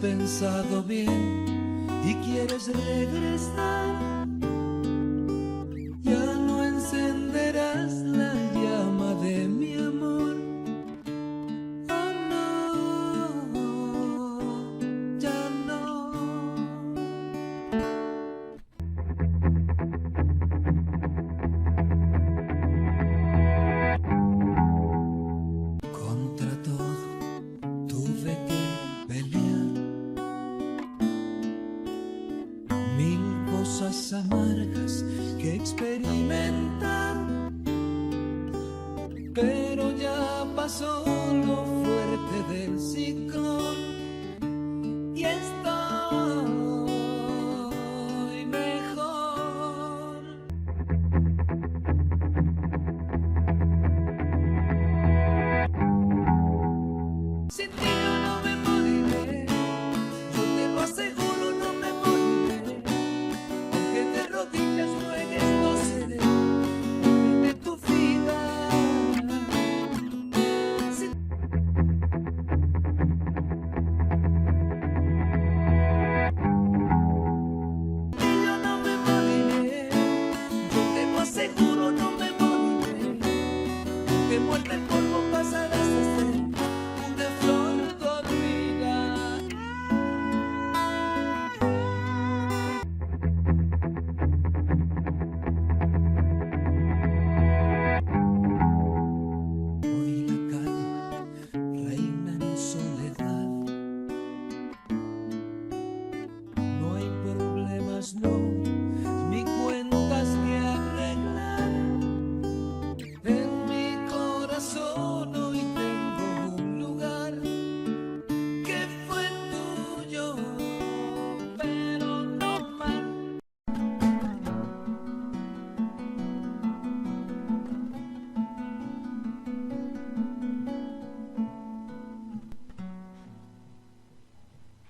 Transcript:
pensado bien y quieres regresar, ya no encenderás la llama de mi amor. Oh no, ya no. Contra todo tuve que pelear, mil cosas amargas que experimentar, pero ya pasó lo fuerte del ciclón.